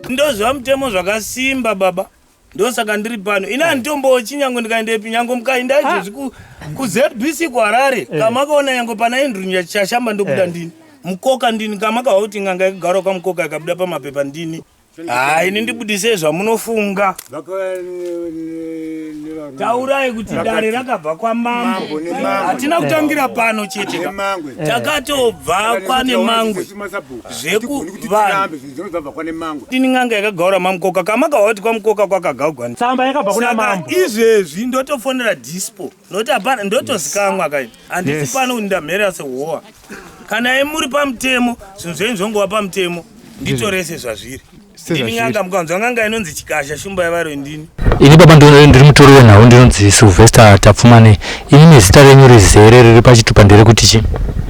Ndozwa mutemo zvakasimba baba. Ndosaka ndiri pano. Ina ntombo chinyango ndikaendepi nyango mukaenda izvo ku ZBC kuHarare. Kamakaona nyango pana Andrew chashamba ndokuda ndini. Mukoka ndini kamakawa kuti nganga yakagara kwa mukoka ikabuda pamapepa ndini. Ini ndibudise zvamunofunga. Taurai kuti dare rakabva kwa mambo. Hatina kutangira pano chete. Takatobva kwane mangwe. Zveku vanhu. Ndini nganga yakagara mamukoka kamakawa kuti kwa mukoka kwakagagwa. Tsamba yakabva kuna mambo. Izvezvi ndotofonera dispo. Noti apana ndotozikamwa kai. Handisi pano ndamhera sehowa. Kana muri pamutemo, zvinhu zvenyu zvongova pamutemo. Nditorese zvazviri. Ndinanga mukanzwa nganga inonzi chikasha shumba yavaro ndini. Ini baba ndiri mutori wenhau ndinonzi Silvester tapfumane. Ini nezita renyu rizere riri pachitupa ndere kuti chi?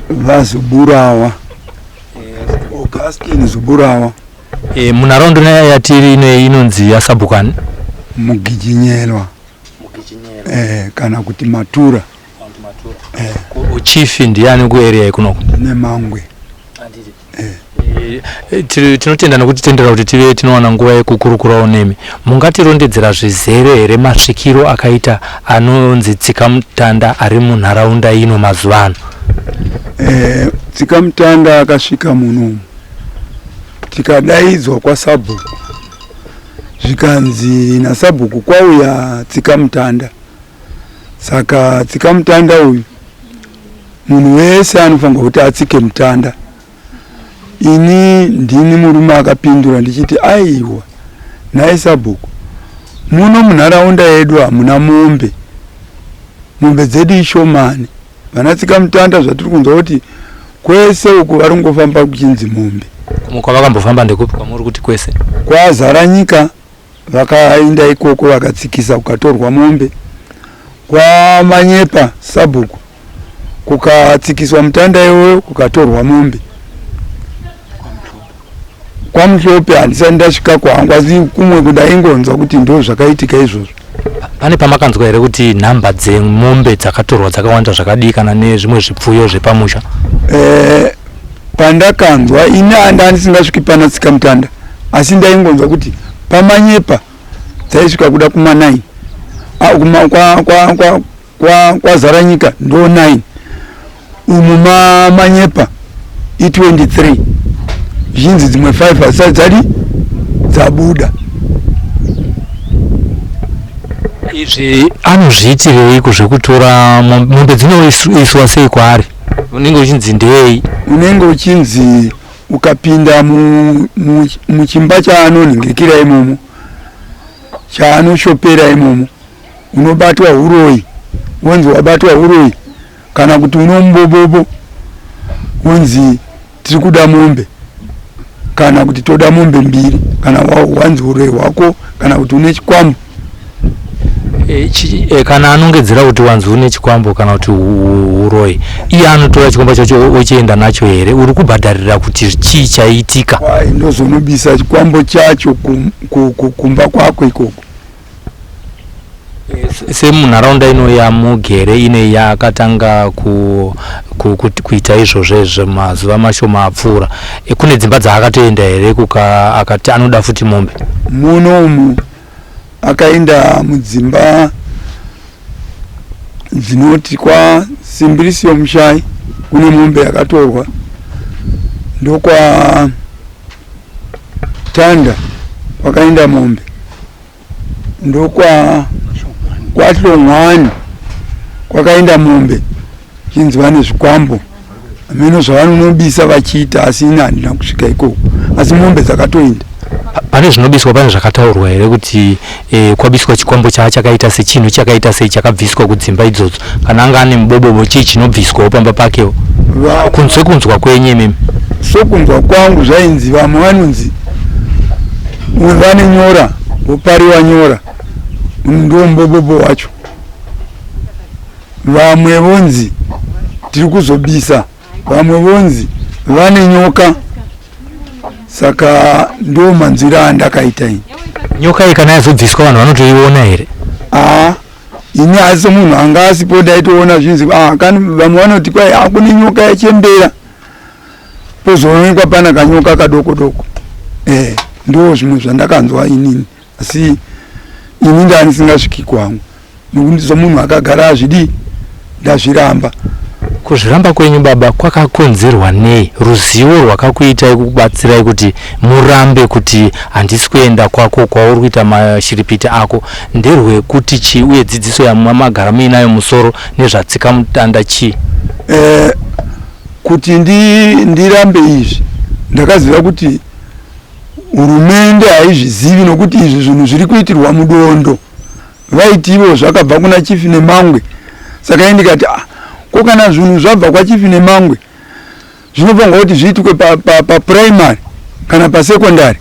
Vazoburawa. Augustine Zoburawa. Munharaunda yatiri inonzi yaSabukani. Mugijinyelwa. Kana kuti Matura. Uchief ndiani kuarea ikunoko? Nemangwe. Tinotenda nokuti tendera kuti tive tinowana nguva yekukurukurawo nemi. Mungatirondedzera zvizere here masvikiro akaita anonzi Tsikamutanda ari munharaunda ino mazuva ano? Tsikamutanda akasvika muno tikadaidzwa kwaSabhuku zvikanzi naSabhuku kwauya Tsikamutanda. Saka Tsikamutanda uyu munhu wese anofanirwa kuti atsike mutanda. Ini ndini murume akapindura ndichiti aiwa naSabhuku muno munharaunda yedu hamuna mombe. Mombe dzedu ishomani. Vana Tsikamutanda zvatiri kunzwa kuti kwese uku vari kungofamba kuchinzi mombe. Kwavakambofamba ndekupi kwamuri kuti kwese? Kwazara nyika vakaenda ikoko vakatsikisa kukatorwa mombe. Kwamanyepa Sabhuku kukatsikiswa mutanda iwoyo kukatorwa mombe. Kwamushope handisati ndasvika kwangu asi kumwe kudaingonzwa kuti ndo zvakaitika izvozvo. Pane pamakanzwa here kuti nhamba dzemombe dzakatorwa dzakawanda zvakadii kana nezvimwe zvipfuyo zvepamusha? Pandakanzwa ini handa ndisingasviki pana Tsikamutanda asi ndaingonzwa kuti pamanyepa dzaisvika kuda kuma9 kwazara nyika ndo 9 umu manyepa i23 zhinzi dzimwe 5 asati dzadi dzabuda. Izvi anozviitirei kuzvekutora mombe dzinoiswa sei kwaari? Unenge uchinzi ndei? Unenge uchinzi ukapinda muchimba chaanonhingikira imomo chaanoshopera imomo unobatwa uroyi wonzi wabatwa uroyi kana kuti unombobobo wonzi tiri kuda mombe kana kuti toda mombe mbiri kana wanzi uroyi hwako kana kuti une chikwambo. kana anongedzera kuti wanzi une chikwambo kana kuti uroyi, iye anotora chikwambo chacho ochienda nacho here? Uri kubhadharira kuti chii chaitika? Ndozonobisa chikwambo chacho kumba kwako ikoko. Semunharaunda ino yamugere ine yakatanga kuita izvozvo mazuva mashoma apfuura, kune dzimba dzaakatoenda here akati anoda futi mombe? Munomu akaenda mudzimba dzinoti kwa Simbirisi yomushai kune mombe yakatorwa, ndokwa Tanda wakaenda mombe, ndokwa Hlongwani kwakaenda mombe chinzwa nezvikwambo ameno zvavanonobisa vachiita, asi ina handina kusvika ikoko, asi mombe dzakatoenda. Pane zvinobiswa, pane zvakataurwa here kuti kwabiswa chikwambo chakaita sechinhu chakaita sei chakabviswa kudzimba idzodzo, kana anga ane mubobobo chii chinobviswawo pamba pakewo? Sekunzwa kwenyu mimi? Sokunzwa kwangu zvainzi vamwe vanonzi vane nyora vopariwa nyora, ndo mubobobo wacho. Vamwe vonzi tiri kuzobisa, vamwe vonzi vane nyoka, saka ndo manzwira andakaita ini. Nyoka iyi kana yazobviswa vanhu vanotoiona here? Ini asi munhu anga asipo ndaitoona zvinzi vamwe vanoti kwai kune nyoka yachembera, pozoonekwa pana kanyoka kadoko doko. Ndo zvimwe zvandakanzwa inini, asi ini ndanisingasviki kwangu, nokuti somunhu akagara azvidi ndazviramba. Kuzviramba kwenyu baba kwakakonzerwa nei? Ruzivo rwakakuitai kubatsirai kuti murambe kuti handisi kuenda kwako kwauri kuita mashiripiti ako nderwekuti chii, uye dzidziso yamagara muinayo musoro nezvatsikamutanda chii? Kuti ndirambe izvi ndakaziva kuti hurumende haizvizivi, nokuti izvi zvinhu zviri kuitirwa mudondo, vaiti ivo zvakabva kuna Chief neMangwe. Saka ndikati ko kana zvinhu zvabva kwaChief neMangwe zvinofanirwa kuti zviitwe paprimary kana pasekondari,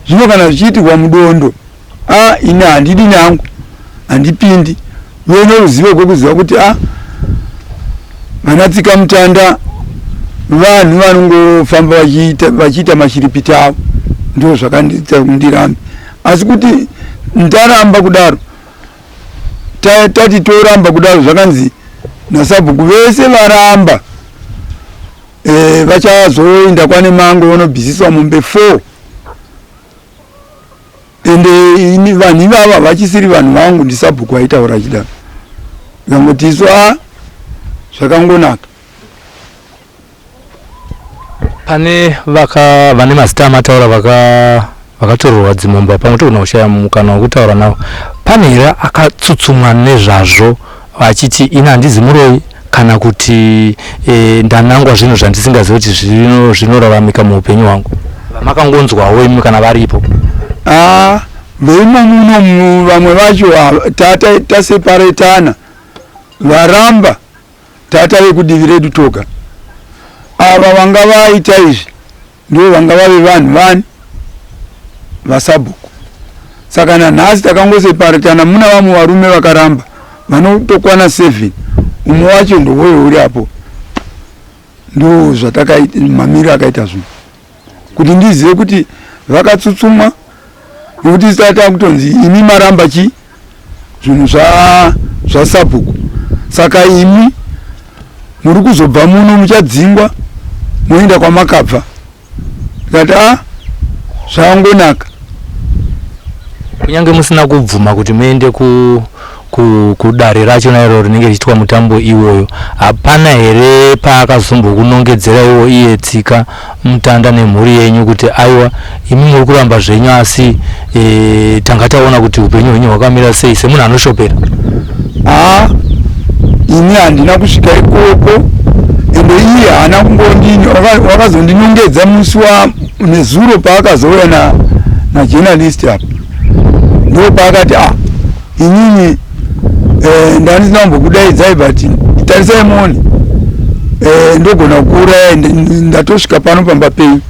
zvino kana zvichiitirwa mudondo ini handidi nangu, handipindi. Uye noruzivo rwekuziva kuti vana Tsikamutanda vanhu vanongofamba vachiita mashiripiti avo, ndo zvakandiita kundirambe. Asi kuti ndaramba kudaro, tati toramba kudaro, zvakanzi nasabhuku vese varamba vachazoenda kwane Mangwe vanobhisiswa mombe 4, ende ini vanhu ivava vachisiri vanhu vangu, ndisabhuku vaitaura achidaro. Ngangoti isu zvakangonaka. Pane vane mazita amataura vakatorerwa dzimombe pamwe togona kushaya mukana wekutaura navo. Pane here akatsutsumwa nezvazvo vachiti ina handizi muroyi, kana kuti ndanangwa zvinhu zvandisingazivi kuti zvinoraramika muupenyu hwangu? Makangonzwawo imi kana varipo? Veimo muno vamwe vacho taseparetana, varamba tata vekudivi redu toga. Ava vanga vaita izvi ndo vanga vave vanhu vani vasabhuku. Saka nanhasi takangoseparetana, muna vamwe varume vakaramba vanotokwana 7, umwe wacho ndowoyo uri apo. Ndo zvatakaita mamiro akaita zvinhu kuti ndizive kuti vakatsutsumwa, nokuti tata kutonzi imi maramba chi zvinhu zvasabhuku, saka imi muri kuzobva muno muchadzingwa moenda kwamakabva. Tikati zvangonaka. Kunyange musina kubvuma kuti muende kudare racho nairo rinenge richiitwa mutambo iwoyo, hapana here paakazombokunongedzera iwo iye Tsikamutanda nemhuri yenyu kuti aiwa imi muri kuramba zvenyu, asi tanga taona kuti upenyu hwenyu hwakamira sei, semunhu anoshopera? Ini handina kusvika ikoko, ende iye haana kungondini, wakazondinongedza musi nezuro paakazouya najournalist apa, ndo paakati inini ndandisina kumbokudaidzai but tarisai muone ndogona kuuraya ndatosvika pano pamba penyu.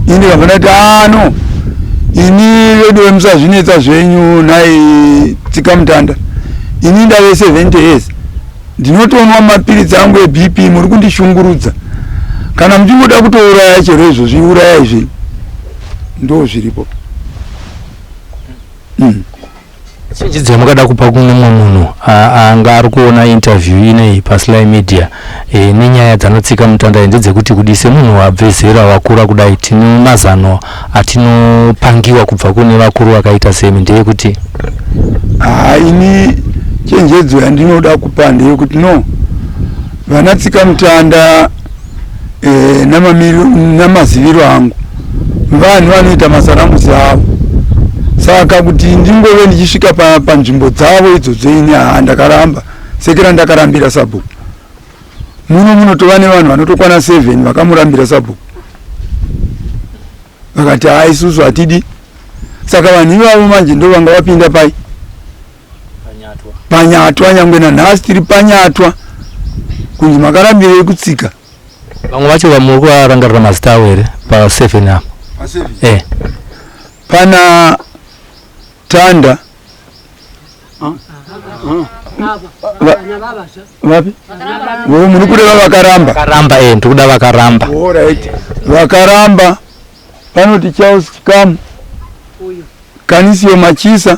Ini ndikabva ndati no, ini vedu vemusazvinetsa zvenyu nai Tsikamutanda, ini ndave 70 years ndinotonwa mapiritsi angu eBP muri kundishungurudza kana muchingoda kutouraya chero izvo zviuraya izvi ndo zviripo. chenjedzo yamukada kupa kune mumwe munhu anga ari kuona interview ineyi paSlyMedia nenyaya dzanotsikamutanda ndedzekuti kudise munhu wabve zera wakura kudai tino mazano atinopangiwa kubva kune vakuru vakaita semi ndeyekuti ini chenjedzo yandinoda kupa ndeyekuti no vana Tsikamutanda namaziviro angu vanhu vanoita masaramusi avo, saka kuti ndingove ndichisvika panzvimbo dzavo idzodzo ini ndakaramba sekera ndakarambira sabhuku. Munotova nevanhu vanotokwana 7 vakamurambira sabhuku vakati isusu hatidi. Saka vanhu ivavo manje ndo vanga vapinda panyatwa nyangwe nanhasi tiri panyatwa kunzi makarambirei kutsika. vamwe vacho vamuri kuvarangarira mazita avo here pa7 apo? Pana Tanda vapi muri kureva vakaramba ndikuda vakaramba. Alright, vakaramba panoti Charles Chikamu, Kanisio Machisa,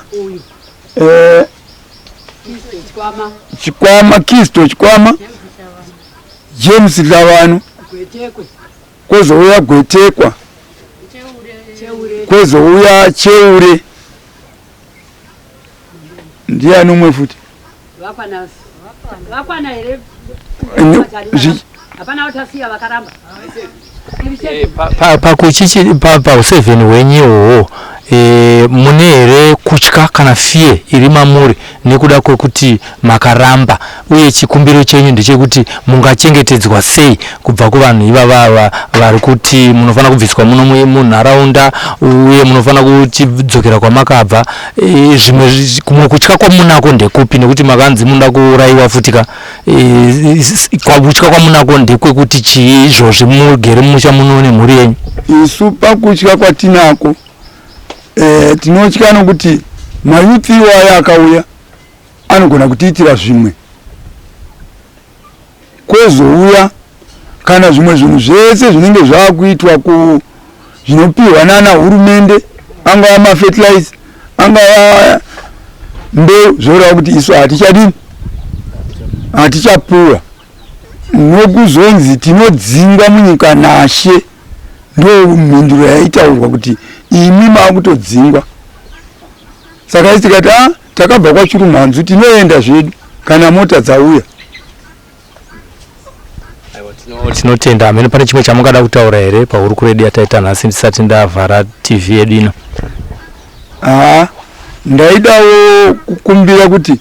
Chikwama Kisto Chikwama, James Lavanu, kwezouya Gwetekwa, kwezouya Cheure, ndiani umwe futi pakuchichi pa7 wenyewo mune here kutya kana fiye iri mamuri nekuda kwekuti makaramba, uye chikumbiro chenyu ndechekuti mungachengetedzwa sei kubva kuvanhu ivava vari kuti munofana kubviswa muno munharaunda uye munofana kuchidzokera kwamakabva? Zvimwe kumwe kutya kwamunako ndekupi, nekuti makanzi munoda kuurayiwa futika, kutya kwamunako ndekwekuti chii izvozvi mugere mumusha muno nemhuri yenyu? Isu pakutya kwatinako tinotya nokuti mayuthi iwaya akauya anogona kutiitira zvimwe, kwezouya kana zvimwe zvinhu zvese zvinenge zvaakuitwa zvinopiwa nana hurumende, angava mafertilizer, angava mbeu, zvoreva kuti isu hatichapuwa nokuzonzi tinodzingwa munyika naShe. Ndo mhinduro yaitaurwa kuti imi maakutodzingwa. Saka isi tikati takabva kwaChirumhanzu tinoenda zvedu kana mota dzauya. Tinotenda. Amene pane chimwe chamungada kutaura here pauri kuredio yataita nhasi ndisati ndavhara TV yedu ino? Ndaidawo kukumbira kuti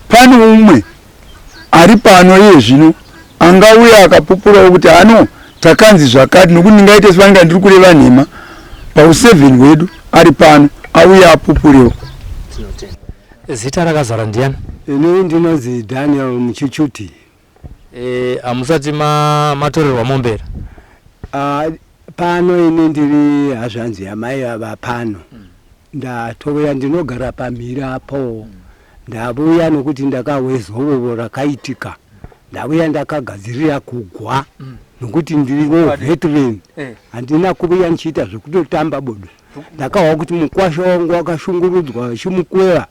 pane umwe ari pano iye zvino angauya akapupurawo kuti takanzi zvakati, nokuti ndingaite sevange ndiri kureva nhema pa7 hwedu ari pano auya apupurewo. Zita rakazara ndiani? Ini ndinonzi Daniel Muchichuti. Hamusati matorerwa Mombe? Pano ini ndiri hazvanzi yamai ava pano. Ndatouya ndinogara pamhiri apo. Ndauya nokuti ndakahwe zovo rakaitika. Ndauya ndakagadzirira kugwa. Nokuti ndiriwo veteran, handina kuuya nichiita zvekutotamba bodo. Ndakahwa kuti mukwasha wangu wakashungurudzwa vachimukweva,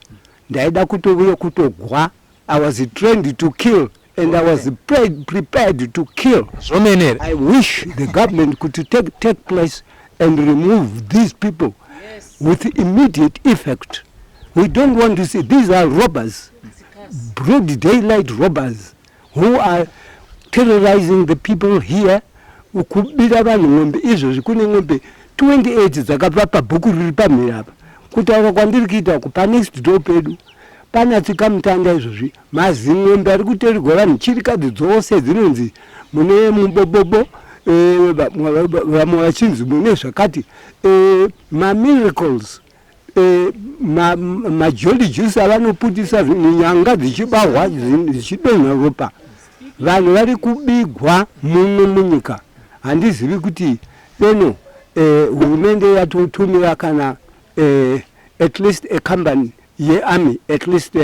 ndaida kutouya kutogwa. I was trained to kill and I was prepared to kill. I wish the government could take place and remove these people with immediate effect. We don't want to see, these are robbers, broad daylight robbers who are terrorizing the people here. Ukubira vanhu ng'ombe izvozvi, kune ng'ombe 28 dzakabva pabhuku riri pamhiri apa. Kutaura kwandiri kuita pa next door pedu pana Tsikamutanda izvozvi, mazing'ombe ari kutorerwa vanhu chirikadzi dzose dzinonzi mune mubobobo, vamwe vachinzi mune zvakati mamiracles, majolly juice avanoputisa nyanga dzichibahwa dzichidonha ropa. Vanhu vari kubigwa mumwe munyika. Handizivi kuti hurumende yatotumira kana at least a company army, at least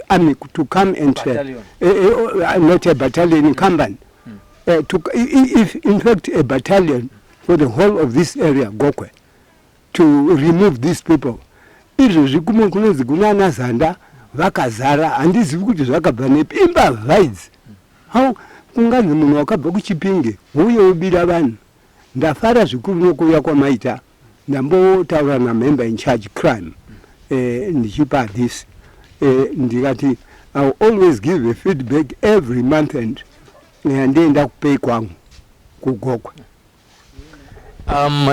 army to come and not a battalion in Kamban. If in fact a battalion for the whole of this area, Gokwe, to remove these people. Izvo kunonzi kunana Zanda vakazara handizivi kuti zvakabva nepi imbavhaids. How kunganzi munhu wakabva kuChipinge uye ubira vanhu. Ndafara zvikuru nokuuya kwamaita ndambotaura namember in charge crime ndichipa this ndikati I will always give a feedback every month and ndienda kupay kwangu kuGokwe.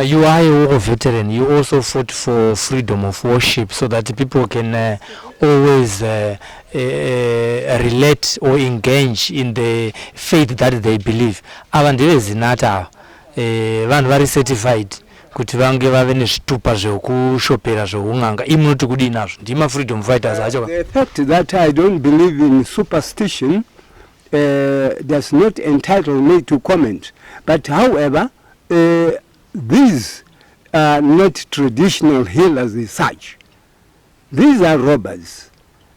You are a war veteran. You also fought for freedom of worship so that people can always relate or engage in the faith that they believe. Avandire zinata vanhu vari certified kuti vange vave nezvitupa zvekushopera zvoun'anga imunoti kudi nazvo ndima freedom fighters acho. The fact that I don't believe in superstition does not entitle me to comment, but however these are not traditional healers as such. These are robbers.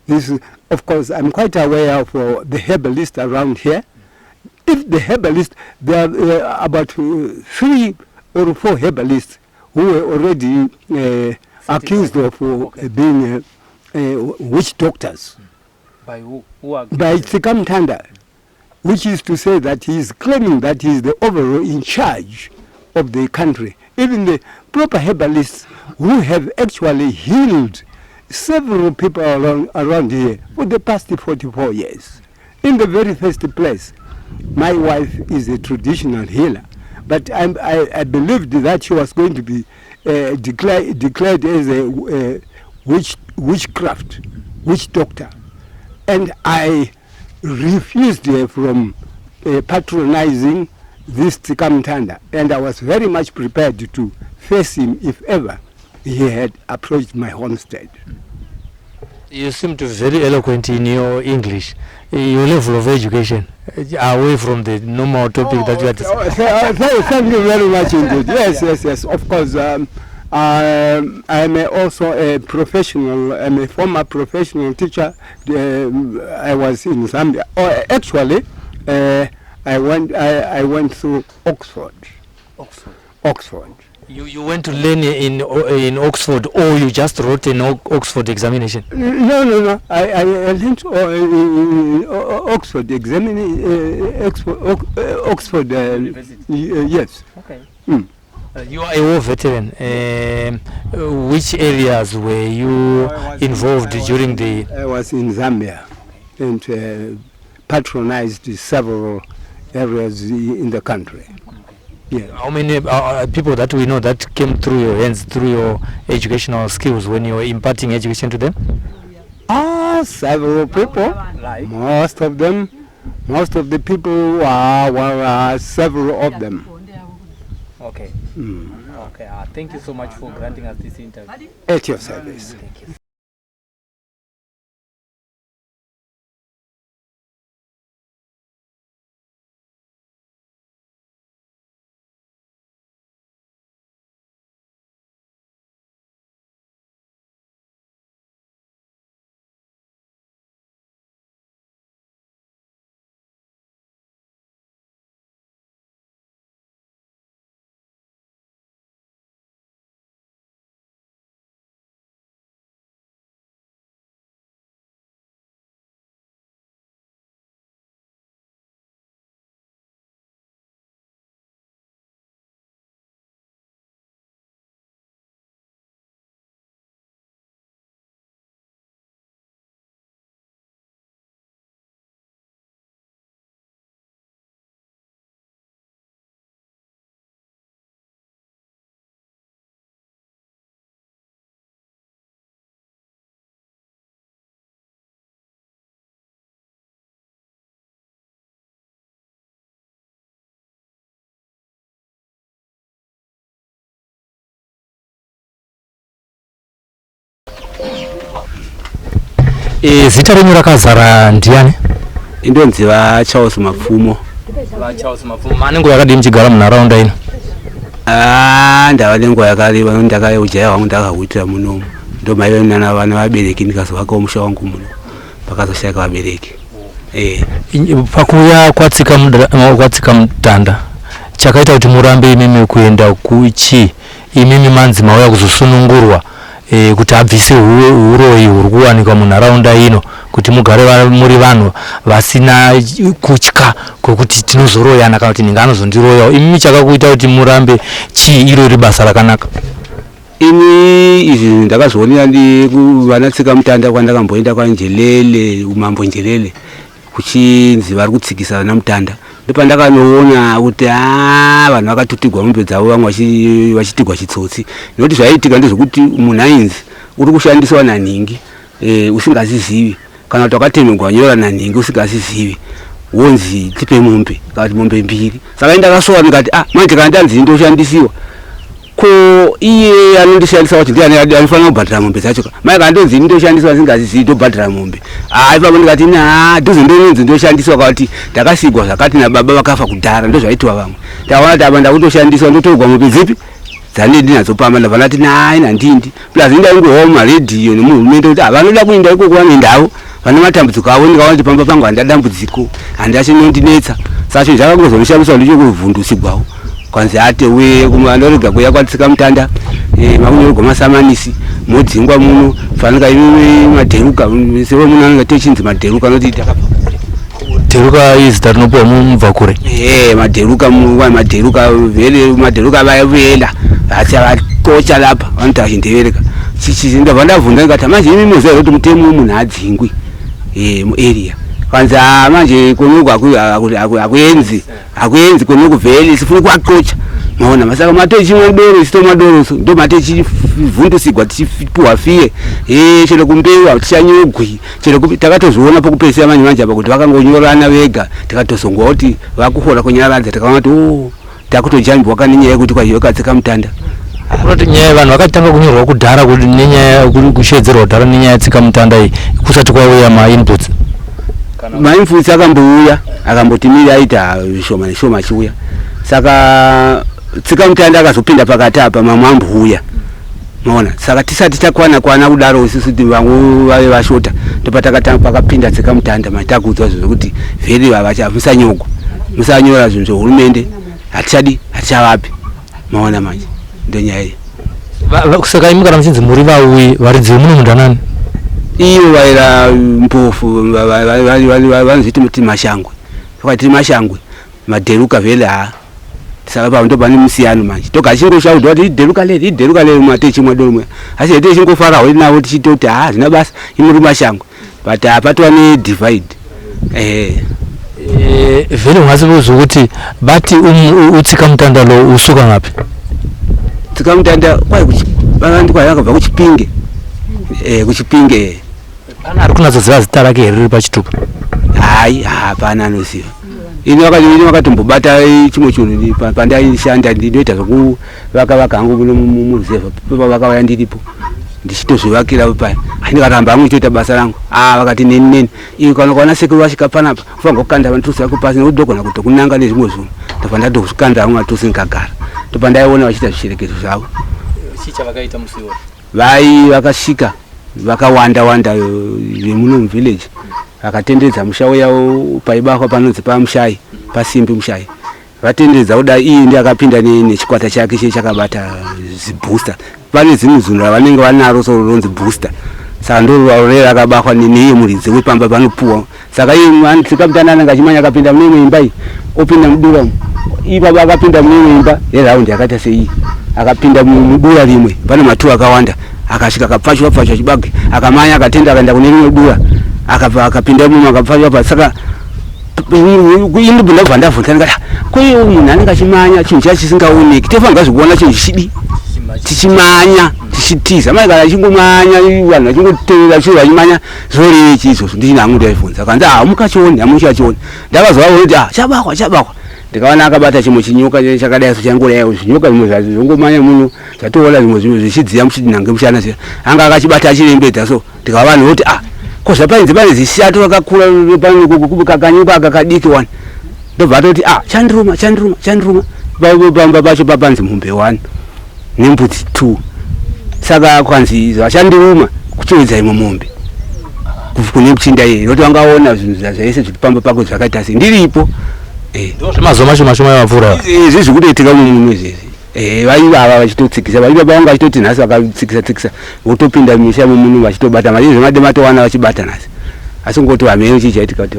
This, of course, I'm quite aware of the herbalists around here. If the herbalist, there are about 3 or 4 herbalists who were already accused of being witch doctors. By who? By Tsikamutanda, which is to say that he is claiming that he is the overall in charge of the country. Even the proper herbalists who have actually healed several people around here for the past 44 years. In the very first place, my wife is a traditional healer, but I believed that she was going to be declared as a witchcraft, witch doctor. And I refused her from patronizing this Tsikamutanda, and I was very much prepared to face him if ever he had approached my homestead. You seem to be very eloquent in your English. Your level of education, away from the normal topic that you had to say. Thank you very much indeed. Yes. Of course, I'm also a professional. I'm a former professional teacher. I was in Zambia. Actually, I went through Oxford. Oxford. You went to learn in Oxford, or you just wrote an Oxford examination? No. I learned in Oxford Oxford University. Yes. Okay. You are a war veteran. Which areas were you involved during the? I was in Zambia and patronized several areas in the country. Yeah. How many people that we know that came through your hands, through your educational skills when you were imparting education to them? Several people. Like? Most of the people were several of them. Okay. Okay. Thank you so much for granting us this interview. At your service. Thank you. Zita renyu rakazara ndiani? Indonzi Charles Mapfumo. Charles Mapfumo. Manengo yakadi mchigara munharaunda ino? Ndava nenguva yakareba ndakaujaira wangu ndakahwitira munomu. ndo mai vana vabereki ndikazovakawo musha wangu muno pakazoshayika vabereki. Pakuya kwatsikamutanda chakaita kuti murambe imimi kuenda kuchi imimi manzi mauya kuzosunungurwa kuti abvise uroyi huri kuwanikwa munharaunda ino kuti mugare muri vanhu vasina kutya kwekuti tinozoroyana kana kuti ninga anozondiroyawo. Imimi chakakuita kuti murambe chii iro basa rakanaka? Ini izvi ndakazvionera ndi kuvana Tsikamutanda kwandakamboenda kwaNjelele umambo Njelele kuchinzi vari kutsikisa vana Mutanda. Ndopandakanoona kuti vanhu vakatutigwa mombe dzavo vamwe vachitigwa chitsotsi. Nekuti zvaiitika ndezvekuti munhu ainzi uri kushandiswa nanhingi usingazizivi kana kuti wakatemegwa nyora nanhingi usingazizivi wonzi tipe mombe kana kuti mombe 2. Saka ndakasora ndikati manje kana ndanzi ndoshandisiwa ko iye anondishandisa kuti ndiye anofanira kubhadhara mombe dzacho mai kana ndonzi ndoshandiswa singazizivi ndobhadhara mombe ipapo ndikati dhuze ndonzi ndoshandiswa kuti ndakasigwa zvakati nababa vakafa kudhara ndozvaitwa vamwe ndaona kuti apa ndakutoshandiswa ndotorwa mombe dzipi dzane ndinadzopamba ndabva ndati handindi plus ndaingowawo maredhiyo nemuhurumende kuti vanoda kuenda ikoko vanoendawo vane matambudziko avo. Ndikaona kuti pamba pangu handina dambudziko handachinondinetsa sacho zvakangozondishamisa ndichokuvhundusigwawo kwanzi ate we kumanorega kuya kwaTsikamutanda makunyorwa masamanisi modzingwa muno fanika imwe madheruka sewe munhu anenge techinzi madheruka noti Dheruka izita rinopuwa mubva kure. Madheruka madheruka vele madheruka vayavela asi avatocha lapa vanoti achindevereka ndabva ndabvunza ndikati manje imi muziva kuti mutemo munhu adzingwi muarea kwanzi manje kunuku akuenzi kunuku vhele sifuni kuatocha maona masaka matechimwe doro sitomadoroso ndo matechivhundusigwa tichipuwa fiye chero kumbewa tichanyogwi chero takatozviona pokupesera manje apa kuti vakangonyorana vega tikatozongwa kuti vakuhora kunyaradza tikaona kuti takutojambwa nenyaya yekuti kwaiwe kaTsikamutanda. Kuti nyaya vanhu vakatanga kunyorwa kudhara kuti nenyaya kushedzerwa kudhara nenyaya yaTsikamutanda iyi kusati kwauya mainputs mainputs akambouya akambotimira aita zvishoma neshoma achiuya saka Tsikamutanda akazopinda pakati apa mamwe ambouya maona saka tisati takwana kudaro isusu kuti vamwe vave vashota ndopatakatanga pakapinda Tsikamutanda matakudzwa zvekuti vheri vavacha musanyogwa musanyora zvinhu zvehurumende hatichavapi maona manje ndonyaya iyi. Saka imi kana muchinzi muri vauyi varidzi vemuno mundanani ivo vaira mpofu vanozviti muti mashangwe vakati mashangwe madheruka vhele saka pavo ndopane musiyano manje toga chingoshaudwa kuti idheruka leri matechimwe domwe asi ete chingofarawo navo tichitoti zvina basa imuri mashangwe but apatova nedivide vhele ungasivuzwa kuti bati uTsikamutanda lo usuka ngapi? Tsikamutanda kwakabva kuchipinge kuchipinge pana ari kunazoziva zita rake here riri pachitupa hapana anoziva. Ini vakatombobata chimwe chinhu pandaishanda ndinoita zvokuvaka hangu muno muruzevha pavakauya ndiripo ndichitozvivakira paya ndikatamba hangu ichoita basa rangu vakati neni iwe kana ukaona sekuru vasvika panapa ufanira kukanda vantusi vako pasi nekuti ndogona kutokunanga nezvimwe zvinhu ndobva ndatozvikanda hangu matusi ndikagara ndobva ndaiona vachiita zvicherekedzo zvavo. Vakasvika vakawanda vemuno muvillage vakatenderedza musha yavo paibakwa panonzi pamushai pasimbi mushai vatenderedza kudai iye ndiye akapinda nechikwata chake chakabata zibooster pane zimwe zvinhu ravanenge vanaro soronzi booster saka ndororera akabakwa neiye muridzi wepamba panopuwa saka iye Tsikamutanda anenge achimanya akapinda muneimwe imba iyi opinda mudura ipapa akapinda muneimwe imba yeraundi yakaita seiyi akapinda mudura rimwe pane matuwa akawanda akasvika akapfachwa chibage akamanya akatenda akaenda kune rimwe dura akapinda mumwe akapfachwa saka indibva ndabvunza ndikati kuye munhu anenge achimanya chinhu chacho chisingaoneki tofanira zvikuona chinhu chichidi tichimanya tichitiza mai kana achingomanya vanhu vachingoteerera chiro vachimanya zvorechi izvozvo ndichina hangu ndaibvunza kanzi hamukachioni hamuchachioni ndakazovaona kuti chabakwa ndikaona akabata chimwe chinyoka chakadai so changodayo zvinyoka zvimwe zvacho zvongomanya muno zvatoona zvimwe zvichidziya muchidinhange mushana zviya anga akachibata achirembedza so ndikavanhu kuti kozvapainzi pane zishato rakakura kanyoka aka kadiki 1 ndobva atoti chandiruma pamba pacho papanzi Mombe 1 nembudzi 2 saka kwanzi vashandiruma kuchoedza imwe mombe kune kuchinda iye noti vangaona zvinhu zvese zvitipamba pako zvakaita se ndiripo zvemazuva mashoma yavapfuura izvi zvikutoitika mumunhu izvezvi vaivava vachitotsikisa vaibaba vanga vachitoti nhasi vakatsikisa votopinda misha mumunhu vachitobata mari zvemadematowana vachibata nhasi asi ngoti hamene chichaitika kuti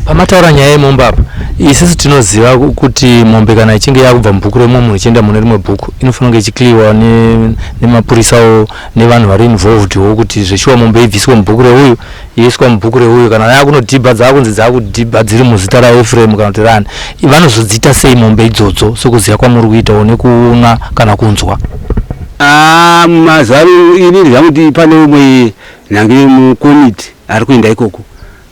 pamataura nyaya yemombe apa isusu tinoziva kuti mombe kana ichinge yakubva mubhuku remunhu ichienda mune rimwe bhuku inofanira kunge ichikliwa nemapurisawo nevanhu vari involvedwo kuti zveshuwa mombe ibviswe mubhuku reuyu yoiswa mubhuku reuyu kana yakunodhibha dzakunzi dzakudhibha dziri muzita raefrem kana kuti rani vanozodziita sei mombe idzodzo sokuziva kwamuri kuitawo nekuona kana kunzwa mazaru inini zvamuti pane umwe nhange mukomiti ari kuenda ikoko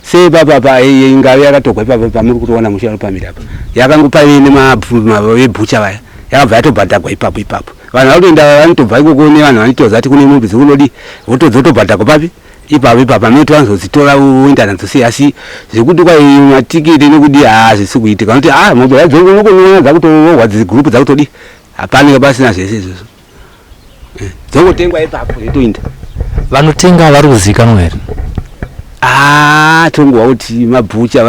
sei papapa ingave yakatogwa ipapa pamuri kutoona musharo pamiri apa yakangopaine vebhucha vaya yakabva yatobhadhagwa ipapo vanhu vakutoenda vanotobva ikoko nevanhu vanitoza ati kune mombe dzikunodi votobhadhagwa papi ipapo noti vanozodzitora uenda nadzo sei asi zvekuti kwai matikiti nekudi zvisi kuitika noti mombe yadzongonokonona dzakutoorwa dzigurupu dzakutodi hapanenge pasina zvese izvozvo dzongotengwa ipapo itoinda vanotenga vari kuzikanwa here tongowa kuti mabhucha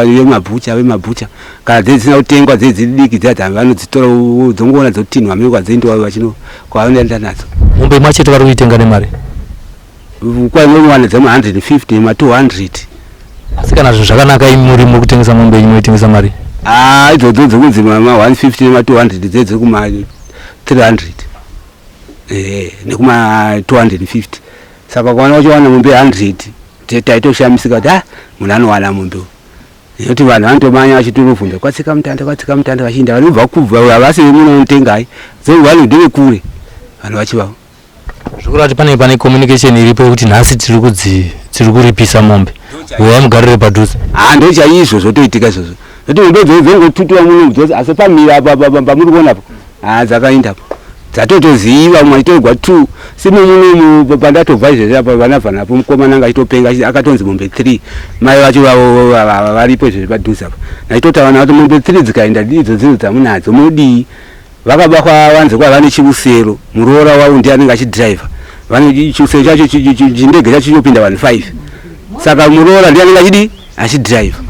vemabhucha kana dzedzisina kutengwa dzedzidiki dzadza vanodzitora dzongoona dzotinhwa miri kwadzoindowa kwavanoenda nadzo mombe imwe chete vari kuitenga nemari kwainowana dzema150 ma200 asi kana zvinhu zvakanaka muri kutengesa mombe inoitengesa mari idzodzo dzokunzi ma150 nema200 dzedze kuma300 nekuma250 saka kwaona uchiwana mombe 100 taitoshamisika kuti munhu anowana mombe nekuti vanhu vanotomanya vachitorovhunza Tsikamutanda vachiinda vanobva kubva havasi vemunhu anotengai vanodeve kure vanhu vachivavo zvokurati pane communication iripo yekuti nhasi tiri kuripisa mombe uya mugarire padhuze ndochaizvo zvotoitika izvozvo noti mombe dzongotutura munhu asi pamira pamuri kuonapo dzakaindapo dzatotoziva umwe achitorwa 2 simumunhu pandatobva izvezvi apa vanavhanapo mukomana anga achitopenga akatonzi mombe 3 mai vacho vavo varipo izvezvi padhuze apa nachitotaura kuti mombe 3 dzikaenda idzo dzino dzamunadzo munodii vakabakwa vanze kwa vane chiusero muroora wavo ndiye anenge achidhiraivha vane chiusero chacho chindege chacho chinopinda vanhu 5 saka muroora ndiye anenge achidii achidhiraivha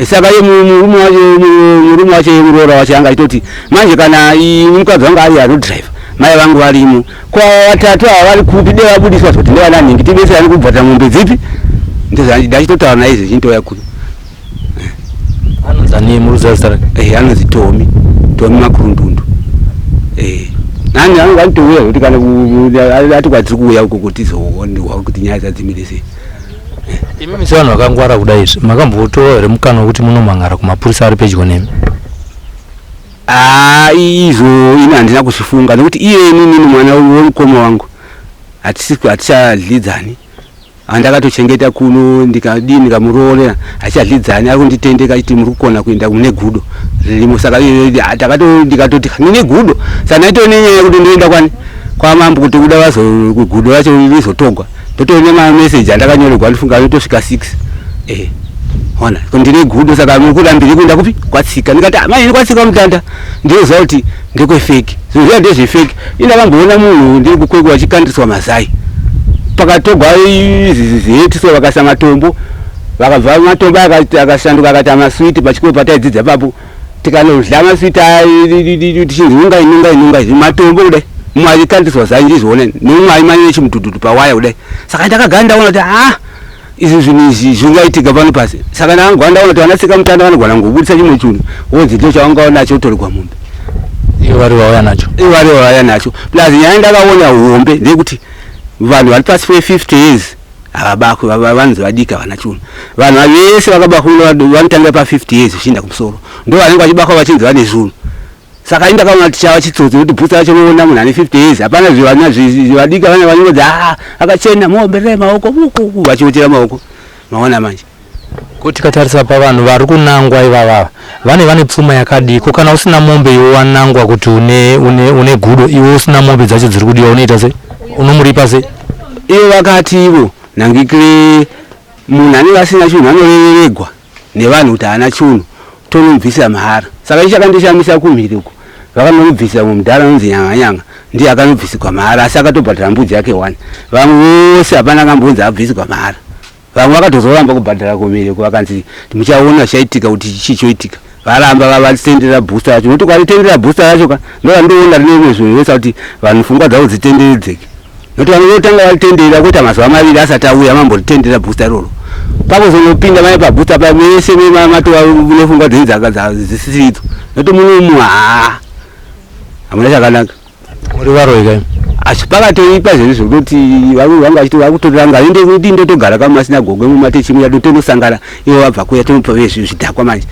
saka ye murume wacho yemuroora wacho anga achitoti manje kana mukadzi wangu ari anodhiraivha mai vangu varimo kwa vatatu ava vari kupi de vabudiswa zoti ndevananhingi tibese ani kubvata mombe dzipi ndachitotaura naye izvi chintoya kuno anonzani muruzazitara anonzi Tomi Makurundundu nani anenge anitouya kuti kana ati kwatiri kuuya uko kuti tizoonwa kuti nyaya dzadzimire sei imi sevanhu vakangwara kudai izvi makambotowa here mukana wekuti munomhangara kumapurisa ari pedyo nemi izvo ini handina kuzvifunga nekuti iyeni mwana womukoma wangu hatichadlidzani andakatochengeta kuno ndikadii ndikamuroorera hatichadlidzani ari kunditendeka achiti muri kukona kuenda mune gudo ririmo saka ndikatoti nine gudo saka ndaitonenyaya yekuti ndoenda kwamambo kuti kuda gudo racho rizotogwa ndotone mameseji andakanyorerwa ndifunga anotosvika 6 ona ndine gudo saka mukurambiri kuenda kupi kwatsika ndikati mai kwatsika mutanda ndinoziva kuti ndekwefeki zvinhu zviya ndezvefeki indakamboona munhu ndiri kukwekwa vachikandiswa mazai pakatogwa zietiswa vakasa matombo vakabva matombo akashanduka akati amaswiti pachikoro pataidzidza papo tikanodla maswiti tichinzi nunga izvi matombo kudai mumwe achikandiswa zai ndizviona nemumwe aimanya nechimudhudhudhu pawaya kudai saka ndakagara ndaona kuti izvi zvinhu izvi zvingaitika pano pasi saka ndakangwa ndaona kuti vana Tsikamutanda vanogwana ngobudisa chimwe chinhu wonzi ndo chavangaona chotorerwa mombe ivo vari vauya nacho plus nyaya ndakaona hombe ndekuti vanhu vari pasi pe50 years havabakwe vanhu vadika vana chunu vanhu vese vakabakwa vanotangira pa50 years zvichienda kumusoro ndo vanenge vachibakwa vachinzi vane zvinhu saka indakaona kuti chava chitsotsi kuti bhusa racho unoona munhu ane 50 years hapana zvivana zvivadika vane vanongodzi akachena muomberere maoko vachiotera maoko maona manje kuti katarisa pavanhu vari kunangwa ivava vane pfuma yakadiko kana usina mombe iwe wanangwa kuti une gudo iwe usina mombe dzacho dziri kudiwa unoita sei unomuripa sei ivo vakati ivo nangikire munhu anenge asina chinhu anorereregwa nevanhu kuti haana chinhu tonomubvisa mahara saka ichakandishamisa kumhiri uko vakanobvisa mumudhara unzi nyanga ndiye akanobvisigwa mahara asi akatobhadhara mbudzi yake 1 vamwe vose hapana akambonzi abvisigwa mahara vamwe vakatozoramba kubhadhara kumereko vakanzi muchaona chaitika kuti chichoitika varamba vachitendera booster yacho nokuti kwalitendera booster yacho ndovandoona rinemwe zvinoesa kuti vanhu pfungwa dzavo dzitenderedzeke nokuti vanotanga valitendera kuita mazuva maviri asati auya mamboritendera booster iroro pakuzonopinda mai pabooster pamese matova nefungwa dzisiridzo nokuti munomu hamuna chakanaka muri varoika asi pakatoipa zvezvi zvokuti vanga vachiti vakutorera ngaende kuti ndotogara kamasinagoge mumatechimuya tonosangana ivo vabva kuya tonopa vezvi zvidhakwa manje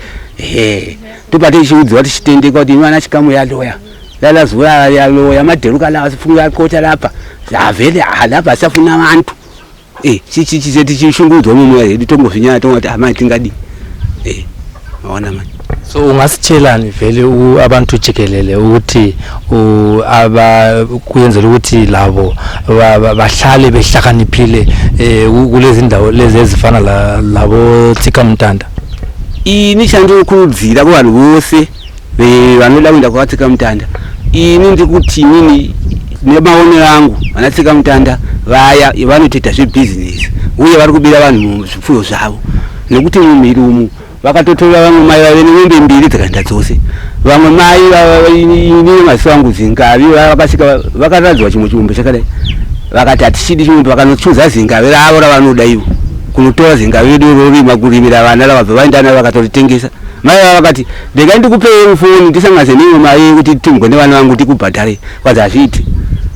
topate tichiudziwa tichitendeka kuti imwana chikamu yaloya lalazuva yaloya madheruka lava sifunga kota lapa zvavhele lapa asafuna vantu tichishungudzwa mumweya hedu tombozvinyaya tomati amai tingadi maona manje so ungasitshelani vele abantu jikelele ukuthi kuyenzela ukuthi labo bahlale behlakaniphile kulezi ndawo lezi ezifana labo Tsikamutanda ini chandinokurudzira kuvanhu vose vanoda kuenda kwaTsikamutanda ini ndikuti inini nemaonero angu vana Tsikamutanda vaya vanotoita zvebhizinesi uye vari kubira vanhu muzvipfuyo zvavo nekuti mumhiri umu vakatotora vamwe mai vave nemombe 2 dzikaenda dzose vamwe mai ine maziso angu zingavi vakasvika vakaradzwa chimwe chimombe chakadai vakati hatichidi chimombe vakanochuza zingavi ravo ravanoda ivo kunotora zingavi redu rorima kurimira vana ravabva vaenda navo vakatoritengesa mai vava vakati ndega ndikupei foni ndisangaze neimwe mai kuti timbwe vana vangu tikubhadhare kwanzi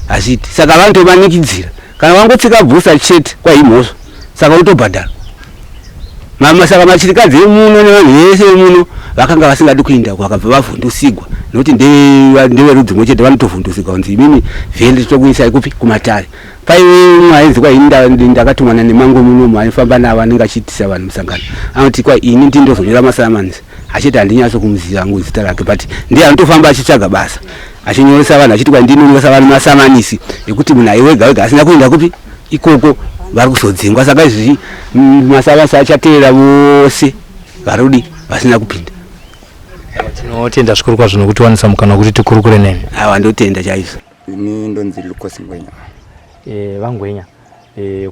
hazviti saka vanotobanikidzira kana vangotsika bhusa chete kwaimhosva saka unotobhadhara saka machirikadzi emuno nevanhu vese vemuno vakanga vasingadi kuenda vakabva vavhundusigwa nokuti ndeverudzi rumwe chete vanotovhundusigwa kunzi imimi vhele tokuisai kupi kumatare paive mwaenzi kwaini ndakatumwana nemango munomu aifamba navo anenge achiitisa vanhu musangano anoti kwa ini ndindozonyora masamanisi achiti handinyatso kumuziva angu zita rake but ndiye anotofamba achitsvaga basa achinyoresa vanhu achiti kwa ndinonyoresa vanhu masamanisi ekuti munhu aiwega wega asina kuenda kupi ikoko vari kuzodzingwa saka izvi masavasi achateera vose varudi vasina kupinda tinotenda zvikuru kwazvo nokutiwanisa mukana wekuti tikurukure nemi ava ndotenda chaizvo ini ndonzi Lukosi Ngwenya vangwenya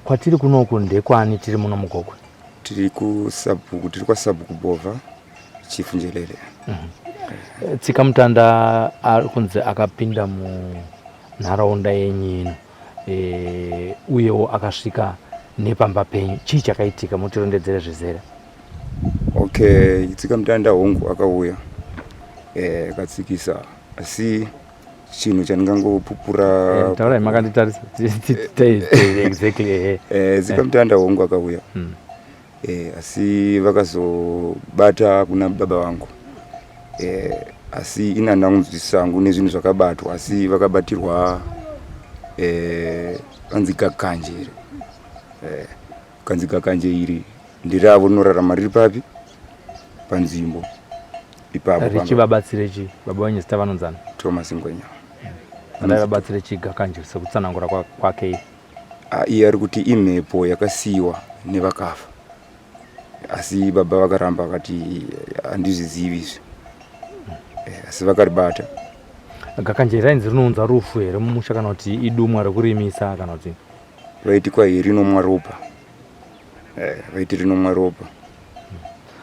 kwatiri kunoku ndekwani tiri muno mugokwe tiri kwasabhuku bova chifu njelele Tsikamutanda ari kunzi akapinda munharaunda yenyino uyewo akasvika nepamba penyu chii chakaitika mutirondedzere zvizere okay Tsikamutanda hongu akauya akatsikisa asi chinhu chandingangopupura taurai makanditarisa exactly Tsikamutanda hongu akauya asi vakazobata kuna baba vangu asi ina ndangunzwisisa hangu nezvinhu zvakabatwa asi vakabatirwa kanzika kanje iri ndiravo rinorarama riri papi panzvimbo ipapo richivabatsire chi baba wenyu zita vanonzana Thomas Ngwenya vabatsire chigakanje sekutsanangura kwake iye ari kuti imhepo yakasiyiwa nevakafa asi baba vakaramba vakati handizvizivi izvi asi vakaribata gakanje rainzi rinounza rufu here mumusha kana kuti idumwa rekurimisa kana kuti vaiti kwai rinomwa ropa vaiti rinomwa ropa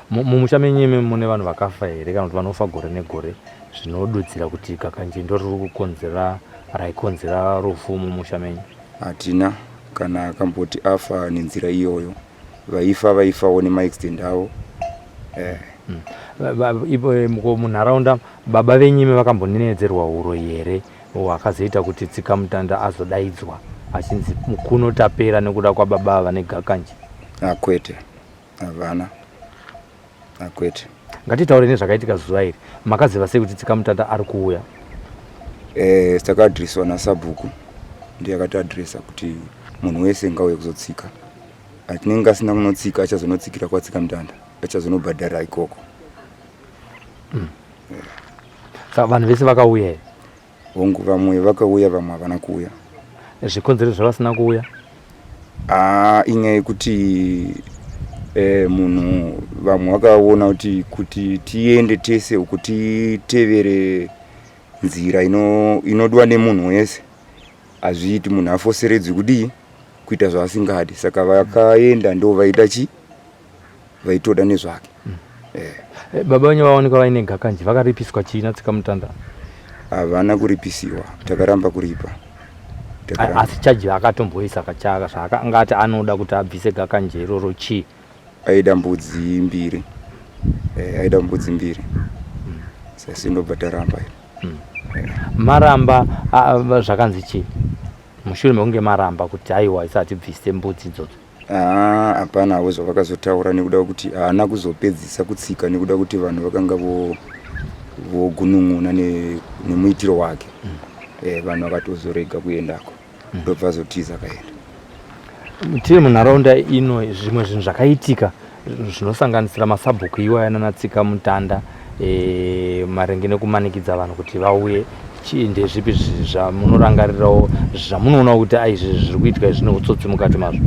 mumusha menyime mune vanhu vakafa here kana kuti vanofa gore negore zvinodudzira kuti gakanje ndo riri kukonzera raikonzera rufu mumusha menyu hatina kana akamboti afa nenzira iyoyo vaifawo nemaextend avo munharaunda baba venyime vakambonenedzerwa huro here hwakazoita kuti Tsikamutanda azodaidzwa achinzi mukuno tapera nekuda kwababa ava negakanje akwete havana akwete ngatitaure nezvakaitika zuva iri makaziva sei kuti Tsikamutanda ari kuuya takadhiriswa nasabhuku ndiye akatiadhiresa kuti munhu wese ngauye kuzotsika atinenge asina kunotsika achazonotsikira kwaTsikamutanda achazonobhadhara ikoko saka vanhu vese vakauya here hongu vamwe vakauya vamwe havana kuuya zvikonzero zvavasina kuuya inyaya yekuti munhu vamwe vakaona kuti tiende tese uku titevere nzira inodwa nemunhu wese. Hazviiti munhu afoseredzwi kudii kuita zvaasingadi. Saka vakaenda ndo vaita vaitoda nezvake. Baba wenyu vaonekwa vaine gakanje vakaripiswa chii Tsikamutanda? Havana kuripisiwa, takaramba kuripa. Asi chaji akatomboisa kachaka zvakangati anoda kuti abvise gakanje iroro chii? Aida mbudzi mbiri. Sasi ndobva taramba. Maramba zvakanzi chii? Mushure mekunge maramba kuti aiwa isati bvise mbudzi idzodzo. Hapana hawo zvavakazotaura nekuda kuti haana kuzopedzisa kutsika nekuda kuti vanhu vakanga vogunun'una nemuitiro wake. Vanhu vakatozorega kuendako. Ndobva zotiza kaenda. Tiri munharaunda ino zvimwe zvinhu zvakaitika zvinosanganisira masabhuku iwaya naTsikamutanda maringe nekumanikidza vanhu kuti vauye. Ndezvipi zvamunorangarirawo zvamunoona kuti izvi zviri kuitika izvi zvine utsotsi mukati mazvo?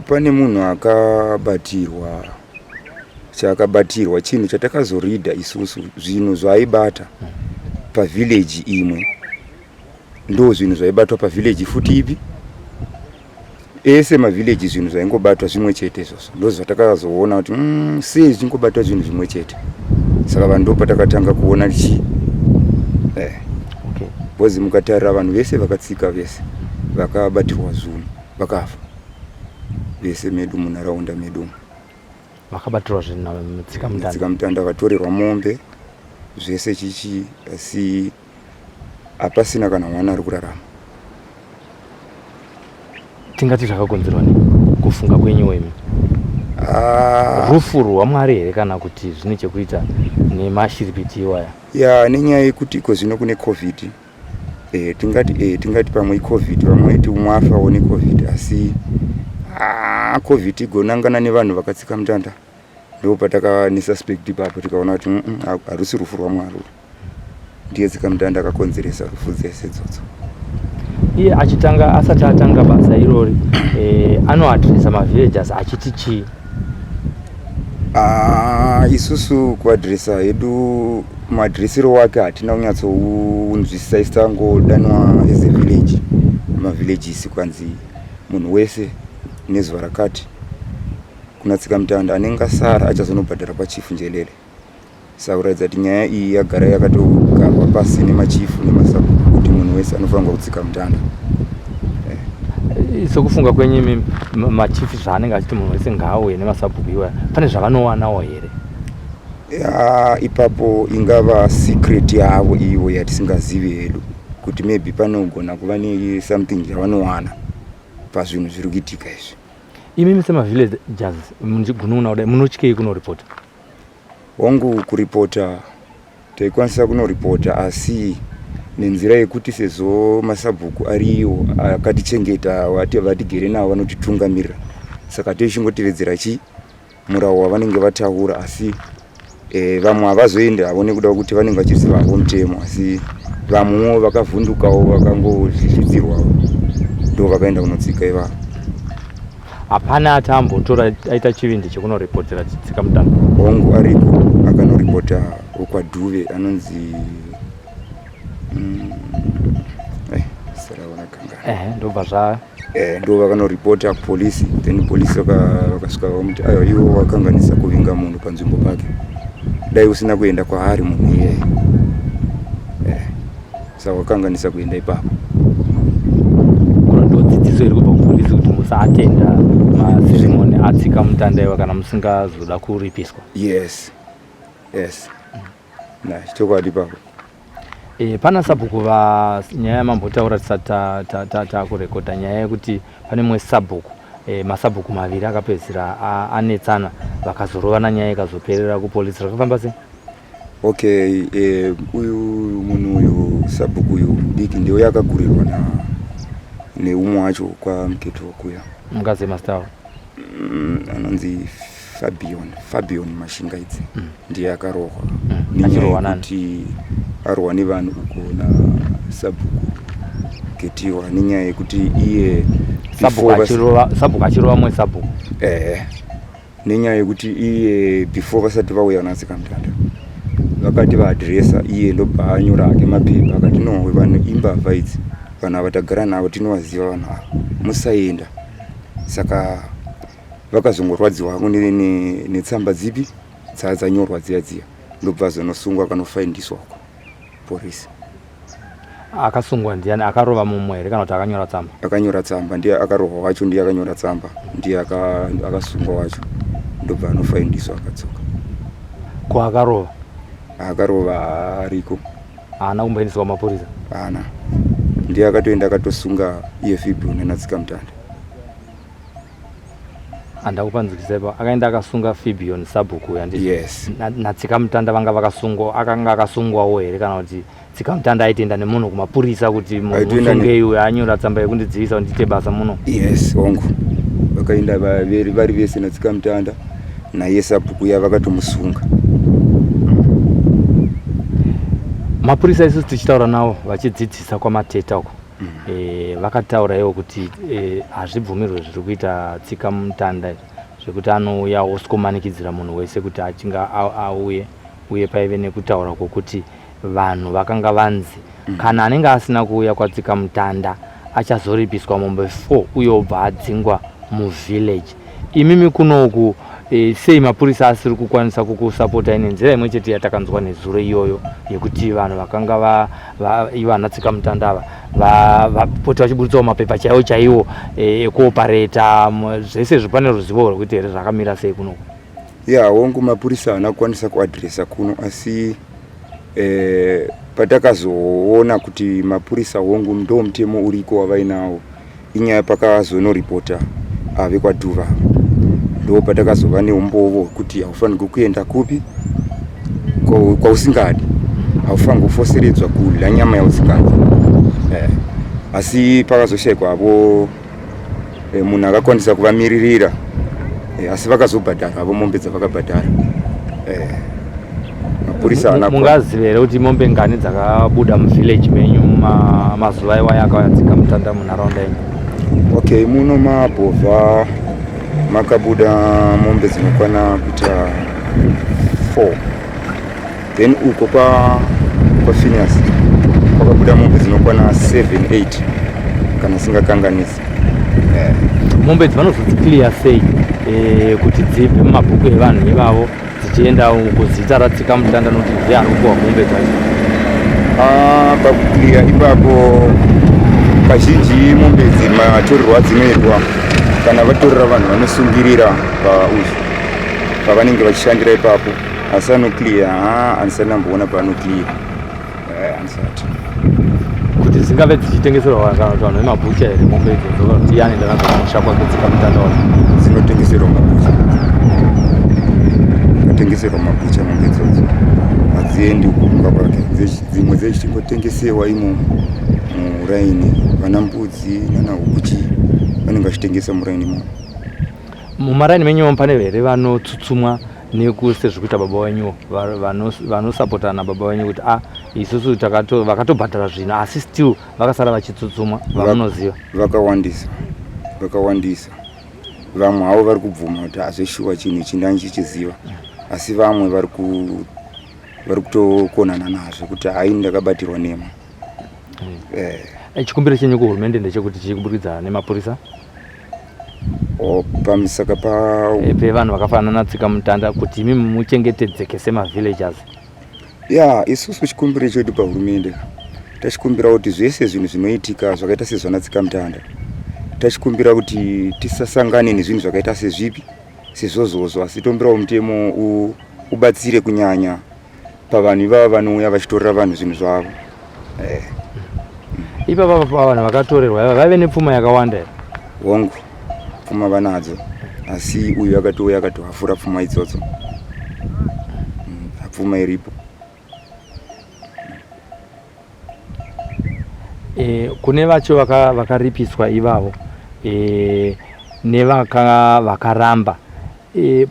Pane munhu akabatirwa. Chakabatirwa chinhu chatakazoridha isusu zvinhu zvaaibata pavillage imwe. Ndo zvinhu zvaibatwa pavillage futi ipi. Ese mavillage zvinhu zvaingobatwa zvimwe chete izvozvo. Ndo zvatakazoona kuti sei zvichingobatwa zvinhu zvimwe chete. Saka vanhu ndopatakatanga kuona bozi mukatarira vanhu vese vakatsika vese vakabatirwa zunhu vakafa vese medu munharaunda medu. Vakabatirwa zvinhu Tsikamutanda vatorerwa mombe zvese chichi, asi hapasina kana mwana ari kurarama. Tingati zvakakonzerwa nei kufunga kwenyu imi? Rufu rwaMwari here kana kuti zvine chekuita nemashiripiti iwaya? Nenyaya yekuti zvino kune COVID. Tingati pamwe COVID, vamwe iti umwe afawo neCOVID, asi COVID igonangana nevanhu vakatsikamutanda. Ndo patakanisaspect ipapo tikaona kuti harusi rufu rwaMwari. Ndiye Tsikamutanda akakonzeresa rufu dzese idzodzo. Iye asati atanga basa irori anoadresa MaVillagers achiti chii? Isusu kuadresa hedu madresero wake hatina kunyatsounzwisisa, isangodanwa as a village. MaVillagers kwanzi munhu wese nezuva rakati kuna Tsikamutanda anenge asara achazonobhadhara pachifu njelele. Sauradza kuti nyaya iyi yagara yakatogarwa pasi nemachifu nemasabhuku kuti munhu wese anofanirwa kuTsikamutanda. Sokufunga kwenyu machifu zvaanenge achiti munhu wese ngaauye nemasabhuku iwaya, pane zvavanowanawo here? Ipapo ingava secret yavo ivo yatisingazivi hedu kuti maybe panogona kuva ne something javanowana pazvinhu zviri kuitika izvi. Imi seMaVillagers muchigunun'una kudai munotyei kunoripota? Wangu kuripota taikwanisa kunoripota, asi nenzira yekuti sezvo masabhuku ariyo akatichengeta vatigere navo vanotitungamirira, saka tochingotevedzera murau wavanenge vataura, asi vamwe havazoenda havo nekuda kuti vanenge vachizivawo mutemo, asi vamwewo vakavhundukawo vakangozvidzidzirwawo ndo vakaenda kunotsika ivavo. Hapana atambotora aita chivindi chekunoripotera Tsikamutanda? Wangu ariko akanoripota kwadhuve anonzi ndobva ndo vakanoripota kupolisi, then polisi vakasvika vamuti iwo wakanganisa kuvinga munhu panzvimbo pake, dai usina kuenda kwaari munhu iyeye. Saka wakanganisa kuenda ipapo. Ndodzidziso iri kubva kupolisi kuti musaatenda maseremoni aTsikamutanda iwa kana musingazoda kuripiswa? Yes. Chokwadi ipapo. Pana sabhuku nyaya yamambotaura tisati takurekodha nyaya yekuti pane mwe sabhuku masabhuku maviri akapedzisira anetsana vakazorovana, nyaya ikazoperera kupolisi. Zvakafamba sei? Uyu munhu uyu sabhuku uyu diki ndiyo yakagurirwa neumwe wacho kwamuketo wokuya. Mungaziva mazita avo? Anonzi Fabian Mashingaidzi. Ndiye akarohwa. Achirohwa nani? Kuti arohwa nevanhu kugona sabhuku ketiwa nenyaya yekuti iye sabhuku achirova mwe sabhuku. Nenyaya yekuti iye before vasati vauya naTsikamutanda vakati vaadhiresa iye ndobva anyora ake mapepa akati nowe vanhu imbavha idzi vanhu ava tagara navo tinovaziva vanhu ava musaenda. Saka vakazongorwadziwako netsamba dzipi dzanyorwa dziya ndobva zonosungwa akanofaindiswako polisi. Akasungwa ndiani? Akarova mumwe here kana kuti akanyora tsamba? Akanyora tsamba, ndiye akarova wacho, ndiye akanyora tsamba, ndiye akasungwa wacho ndobva anofaindiswa akadzoka. Ko akarova? Akarova ariko. Haana kumboendeswa kumapurisa? Haana. Ndiye akatoenda akatosunga iye Fibion naTsikamutanda. Andakupanzikisaipa akaenda akasunga Fibion sabhuku yandisi? Yes. naTsikamutanda vanga vakasungwa, akanga akasungwawo here kana kuti Tsikamutanda aitenda nemunhu kumapurisa kuti musunge iwe anyora tsamba yekundidzivisa kuti ndiite basa muno? Yes, ongo vakaenda vari vese naTsikamutanda naiye sabhuku yavo vakatomusunga. Mapurisa isusu tichitaura navo vachidzidzisa kwamateta uko vakataura ivo kuti hazvibvumirwe zviri kuita Tsikamutanda zvekuti anouya oskomanikidzira munhu wese kuti achinga auye, uye paive nekutaura kwokuti vanhu vakanga vanzi kana anenge asina kuuya kwaTsikamutanda achazoripiswa Mombe 4 uye obva adzingwa muvillage. Imimi kunoku sei mapurisa asiri kukwanisa kukusapota ine nzira imwe chete yatakanzwa nezuro iyoyo yekuti vanhu vakanga ivana Tsikamutanda vapota vachiburitsawo mapepa chaiwo ekuopareta zvese zvipane ruzivo rwekuti here zvakamira sei kunoku? Wongu mapurisa haana kukwanisa kuadhiresa kuno, asi patakazoona kuti mapurisa wongu ndo mutemo uriko wavainawo inyaya pakazonoripota ave kwaDhuva ndo patakazova neumbovo kuti haufanirwi kuenda kupi kwausingadi, haufanirwi kufoseredzwa kudya nyama yausingadi. Asi pakazoshayikwapo munhu akakwanisa kuvamiririra, asi vakazobhadhara avo mombe dzavakabhadhara. Mapurisa mungaziva here kuti mombe ngani dzakabuda muvillage menyu mazuva iwayo akauya Tsikamutanda munharaunda yenyu? Okay, muno mabhovha makabuda mombe dzinokwana kuita 4, then uko kwaPhineas kwakabuda mombe dzinokwana 7-8 kana singakanganisi. Mombe dzavanozodziclear sei kuti dzibve mumabhuku evanhu ivavo dzichienda kuzita raTsikamutanda nokuti ndiye ari kupiwa mombe dzacho? Pakuclear ipapo kazhinji mombe matorerwa dzinoitwa kana vatorera vanhu vanosungirira pavanenge vachishandira ipapo, asi anoclear andisati ndamboona paanoclear andisati. Kuti dzingave dzichitengeserwa kana kuti vanhu vemabhucha here mombe idzodzo kuti anoenda nadzo kumusha kwake Tsikamutanda wacho? Dzinotengeserwa mabhucha, dzinotengeserwa mabhucha mombe idzodzo, hadziendi kukunga kwake. Dzimwe dzechichingotengesewa imomo muraini, vana mbudzi nana hukuchi vanenge vachitengesa muraini imomo. Mumaraini menyu pane here vanotsutsumwa nekusezviri kuita baba wenyu, vanosapotana nababa wenyu kuti isusu vakatobhadhara zvino asi still vakasara vachitsutsumwa vamunoziva? Vakawandisa. Vamwe havo vari kubvuma kuti hazveshuwa chinhu ichi ndandichiziva, asi vamwe vari kutokonana nazvo kuti hai ndakabatirwa nema. Chikumbiro chenyu kuhurumende ndechekuti chichiburikidza nemapurisa pamisaka pevanhu vakafanana naTsikamutanda kuti imi muchengetedzeke semaVillagers? Isusu chikumbiro chedu pahurumende tachikumbira kuti zvese zvinhu zvinoitika zvakaita sezvana Tsikamutanda, tachikumbira kuti tisasangane nezvinhu zvakaita sezvipi sezvozvozvo, asi tombirawo mutemo ubatsire kunyanya pavanhu ivava vanouya vachitorera vanhu zvinhu zvavo. Ipapa pavanhu vakatorerwa vave nepfuma yakawanda here? Hongu, pfuma vanadzo, asi uyu akatouya akatohafura pfuma idzodzo. Pfuma iripo. Kune vacho vakaripiswa ivavo nevakaramba,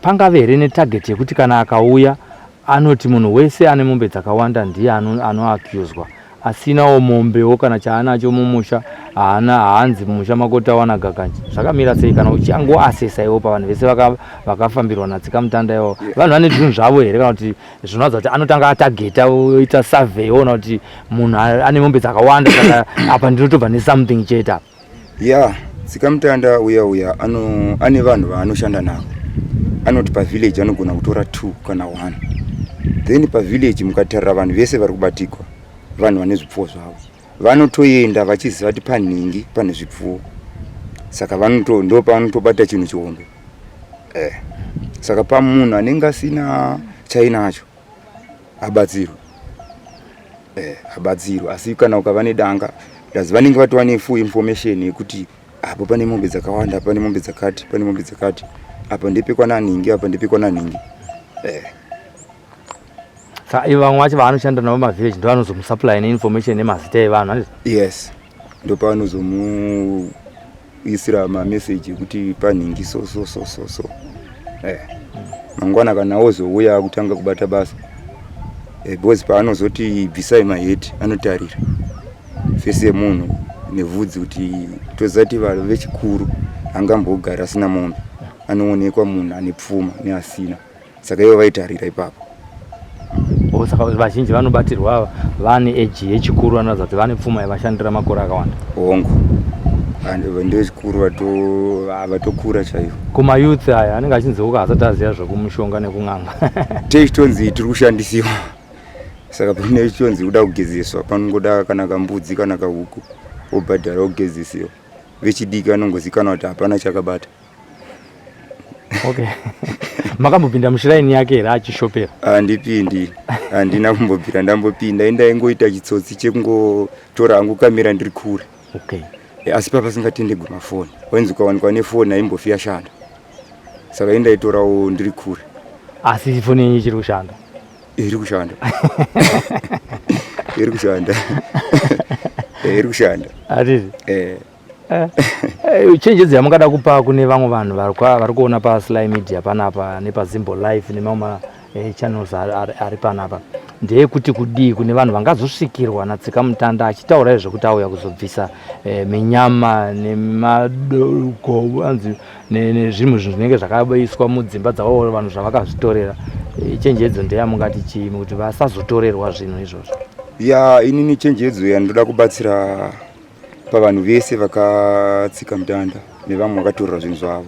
pangave here netageti yekuti kana akauya anoti munhu wese ane mombe dzakawanda ndiye anoaccuswa, asinawo mombewo kana chaanacho mumusha haanzi mumusha makota wana gaganji zvakamira sei kana uchangoasesa iwo pavanhu vese vakafambirwa natsikamutanda iwo vanhu vane zvinhu zvavo here kana kuti zvinowadza kuti anotanga atageta oita survey oona kuti munhu ane mombe dzakawanda saka apa ndinotobva nesomething cheta tsikamutanda uya ane vanhu vaanoshanda navo anoti pavillage anogona kutora 2 kana 1 then pavillage mukatarira vanhu vese vari kubatikwa vanhu vane zvipfuwo zvavo vanotoenda vachiziva kuti panhingi pane zvipfuwo saka ndo pavanotobata chinhu chihombe saka pamunhu anenge asina chainacho abatsirwa asi kana ukava nedanga dazi vanenge vatova nefull information yekuti apo pane mombe dzakawanda pane mombe dzakati pane mombe dzakati apa ndepekwana ningi apa ndepekwana ningi Saka vamwe vacho vaanoshanda navo mavillage ndo vanozomusupply neinformation nemazita evanhu. Yes, ndo pavanozomuisira mamessage ekuti panhingi so mangwana kana ozouya kutanga kubata basa because paanozoti bvisai maheti anotarira fese yemunhu nevhudzi kuti tozati vanhu vechikuru angambogara asina mombe anoonekwa munhu ane pfuma neasina saka ivo vaitarira ipapo. Saka vazhinji vanobatirwa vane eji yechikuru vanoratidza kuti vane pfuma yavashandira makore akawanda. Hongu ndechikuru vatokura chaivo. Kumayouth aya anenge achinzeuka asati aziva zvekumushonga nekung'anga. Tichitonzi tiri kushandisiwa saka pane chitonzi kuda kugezeswa panongoda kana kambudzi kana kahuku obhadhara kugezesiwa vechidiki vanongozikanwa kuti hapana chakabata. Okay. Makambopinda mushiraini yake here achishopera? Handipindi, handina kumbopinda, ndambopinda indaingoita chitsotsi chekungotora hangu kamera ndiri kure. Okay. Asi papasingatendegwe mafoni wenzi ukawanikwa nefoni haimbofi yashanda saka indaitorawo ndiri kure. Asi foni yenyu ichiri kushanda? Iri kushanda. Iri kushanda. Iri kushanda. Hatiti? Chenjedzo yamungada kupa kune vamwe vanhu vari kuona paSlyMedia panapa nepaZimbo Live nemamwe channels ari panapa ndeyekuti kudii kune vanhu vangazosvikirwa natsikamutanda achitaura zvekuti auya kuzobvisa minyama nemadoko nezvimwe zvinhu zvinenge zvakaiswa mudzimba dzavo vanhu zvavakazvitorera. Chenjedzo ndeyamungati chii kuti vasazotorerwa zvinhu izvozvo? Inini chenjedzo yandoda kubatsira pavanhu vese vakatsikamutanda nevamwe vakatorera zvinhu zvavo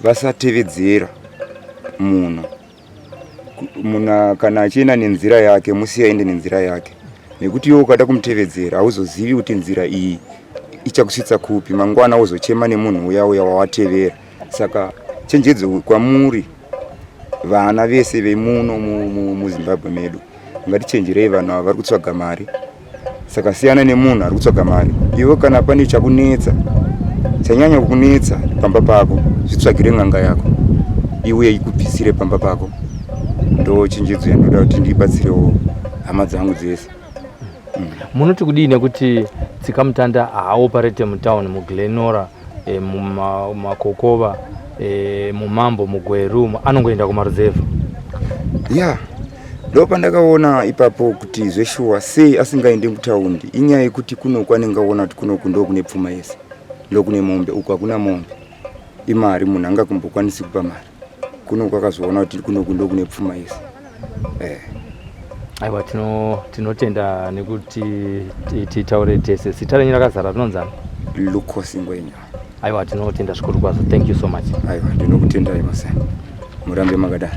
vasatevedzera munhu kana achienda nenzira yake musiya aende nenzira yake nekuti iwe ukada kumutevedzera hauzozivi kuti nzira iyi ichakusvitsa kupi mangwana uzochema nemunhu uya wawatevera. Saka chenjedzo kwamuri vana vese vemuno muZimbabwe medu ngatichenjerei vanhu ava vari kutsvaga mari. Saka siyana nemunhu ari kutsvaga mari. Iwe kana pane chakunetsa chanyanya kukunetsa pamba pako zvitsvagire n'anga yako iwe ikubvisire pamba pako. Ndo chenjedzo yandoda kuti ndibatsirewo hama dzangu dzese. Munoti kudii nekuti tsikamutanda haaoperate mutown muGlenora mumakokova mumambo mugweru anongoenda kumaruzevha? Ndo pandakaona ipapo kuti zveshuwa sei asingaendi mutaundi inyaya yekuti kunoku anenge aona kuti kunoku ndo kune pfuma yese ndo kune mombe uku hakuna mombe imari munhu angakumbokwanisi kupa mari kunoku akazoona kuti kunoku ndo kune pfuma yese. Aiwa tinotenda nekuti titaure tese. Zita renyu rakazara rinonzani? Lukosingwenya. Aiwa tinotenda zvikuru kwazvo. Thank you so much. Aiwa ndinokutendai masai murambe makadaro.